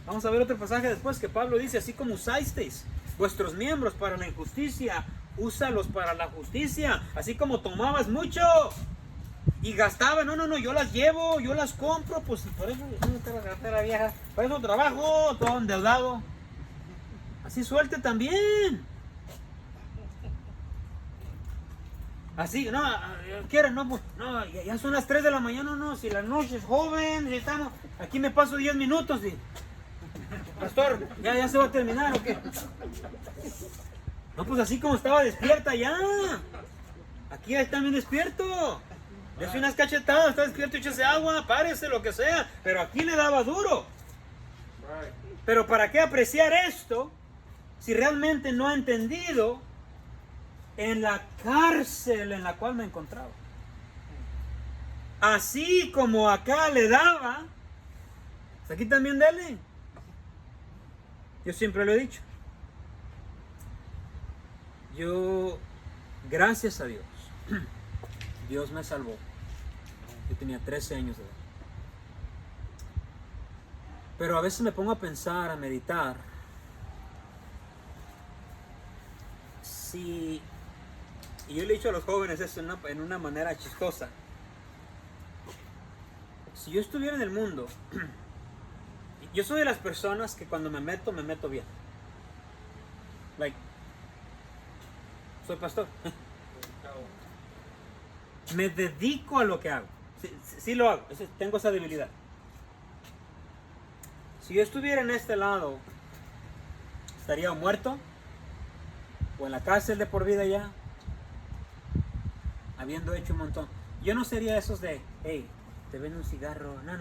Vamos a ver otro pasaje después que Pablo dice, así como usasteis vuestros miembros para la injusticia, úsalos para la justicia. Así como tomabas mucho y gastaba, no, yo las llevo, yo las compro, pues por eso no te la cartera vieja, por eso trabajo, todo endeudado. Así suelte también. Así, no, quieren, no, pues, no, ya son las 3 de la mañana, no, si la noche es joven, si estamos, aquí me paso 10 minutos, y, pastor, ya se va a terminar, ¿o qué? No, pues así como estaba despierta ya, aquí está bien despierto, dése unas cachetadas, está despierto, échese agua, párese, lo que sea, pero aquí le daba duro. Pero ¿para qué apreciar esto si realmente no ha entendido en la cárcel en la cual me encontraba? Así como acá le daba, pues aquí también dele. Yo siempre lo he dicho. Yo, gracias a Dios, Dios me salvó. Yo tenía 13 años de edad. Pero a veces me pongo a pensar, a meditar, y yo le he dicho a los jóvenes eso en una manera chistosa. Si yo estuviera en el mundo, yo soy de las personas que cuando me meto bien. Soy pastor. Me dedico a lo que hago. Sí lo hago, tengo esa debilidad. Si yo estuviera en este lado, estaría o muerto o en la cárcel de por vida ya, habiendo hecho un montón. Yo no sería esos de, hey, te vendo un cigarro, no,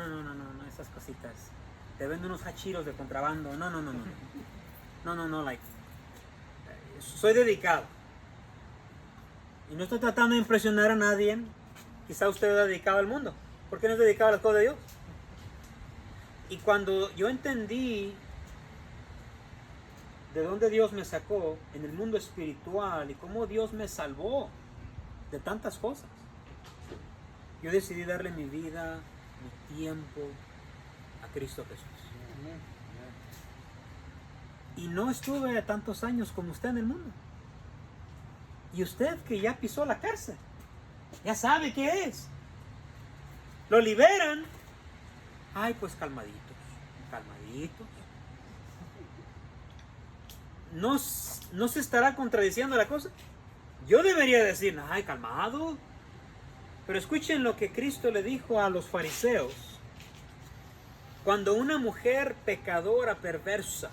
esas cositas. Te vendo unos hachiros de contrabando, no, soy dedicado. Y no estoy tratando de impresionar a nadie. Quizá usted es dedicado al mundo. ¿Por qué no es dedicado a las cosas de Dios? Y cuando yo entendí de dónde Dios me sacó en el mundo espiritual y cómo Dios me salvó de tantas cosas. Yo decidí darle mi vida, mi tiempo a Cristo Jesús. Y no estuve tantos años como usted en el mundo. Y usted que ya pisó la cárcel, ya sabe qué es. Lo liberan. Ay, pues calmaditos, calmaditos. ¿No se estará contradiciendo la cosa? Yo debería decir, ay, calmado. Pero escuchen lo que Cristo le dijo a los fariseos. Cuando una mujer pecadora, perversa,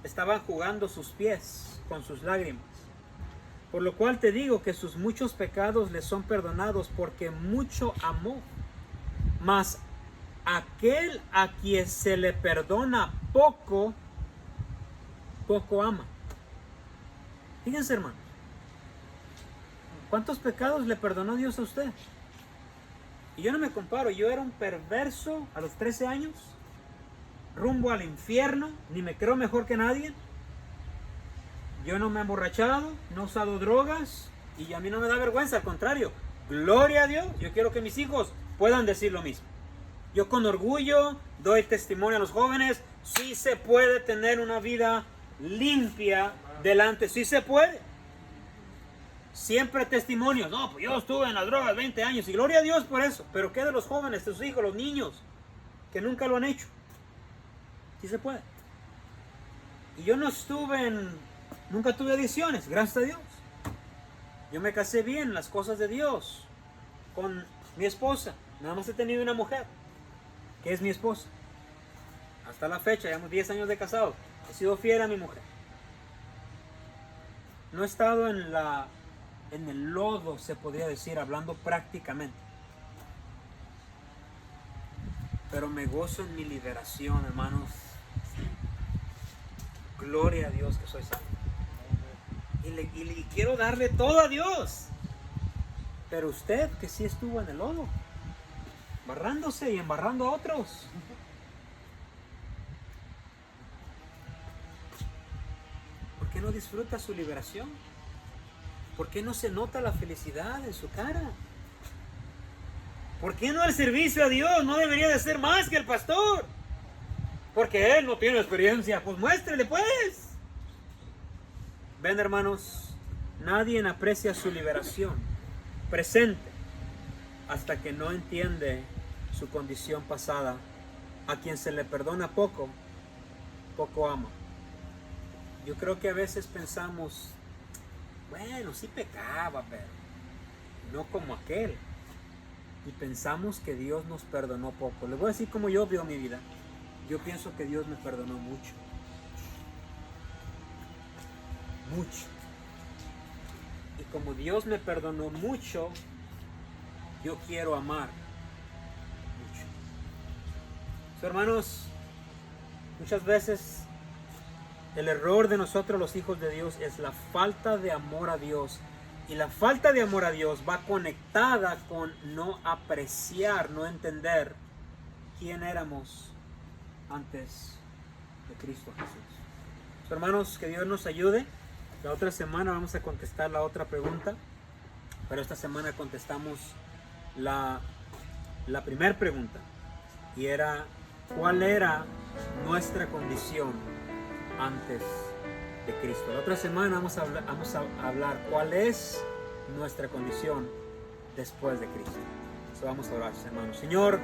estaban jugando sus pies con sus lágrimas. Por lo cual te digo que sus muchos pecados le son perdonados porque mucho amó. Mas aquel a quien se le perdona poco, poco ama. Fíjense, hermanos. ¿Cuántos pecados le perdonó Dios a usted? Y yo no me comparo. Yo era un perverso a los 13 años. Rumbo al infierno. Ni me creo mejor que nadie. Yo no me he emborrachado. No he usado drogas. Y a mí no me da vergüenza. Al contrario. Gloria a Dios. Yo quiero que mis hijos puedan decir lo mismo. Yo con orgullo doy testimonio a los jóvenes. Sí se puede tener una vida limpia delante. Sí se puede. Siempre testimonios. No, pues yo estuve en las drogas 20 años. Y gloria a Dios por eso. Pero ¿qué de los jóvenes, de sus hijos, los niños? Que nunca lo han hecho. Sí se puede. Y yo no estuve nunca tuve adicciones, gracias a Dios. Yo me casé bien, las cosas de Dios. Con mi esposa. Nada más he tenido una mujer. Que es mi esposa. Hasta la fecha, llevamos 10 años de casado. He sido fiel a mi mujer. No he estado en el lodo, se podría decir, hablando prácticamente. Pero me gozo en mi liberación, hermanos. Gloria a Dios que soy salvo. Y quiero darle todo a Dios. Pero usted que sí estuvo en el lodo, barrándose y embarrando a otros. ¿Por qué no disfruta su liberación? ¿Por qué no se nota la felicidad en su cara? ¿Por qué no el servicio a Dios no debería de ser más que el pastor? Porque él no tiene experiencia. Pues muéstrele pues. Ven, hermanos, nadie aprecia su liberación presente hasta que no entiende su condición pasada. A quien se le perdona poco, poco ama. Yo creo que a veces pensamos, bueno, sí pecaba, pero no como aquel. Y pensamos que Dios nos perdonó poco. Les voy a decir cómo yo veo mi vida. Yo pienso que Dios me perdonó mucho. Mucho. Y como Dios me perdonó mucho, yo quiero amar mucho. So, hermanos, muchas veces el error de nosotros los hijos de Dios es la falta de amor a Dios. Y la falta de amor a Dios va conectada con no apreciar, no entender quién éramos antes de Cristo Jesús. So, hermanos, que Dios nos ayude. La otra semana vamos a contestar la otra pregunta. Pero esta semana contestamos la primera pregunta. Y era, ¿cuál era nuestra condición antes de Cristo? La otra semana vamos a hablar cuál es nuestra condición después de Cristo. So, vamos a orar, hermanos. Señor,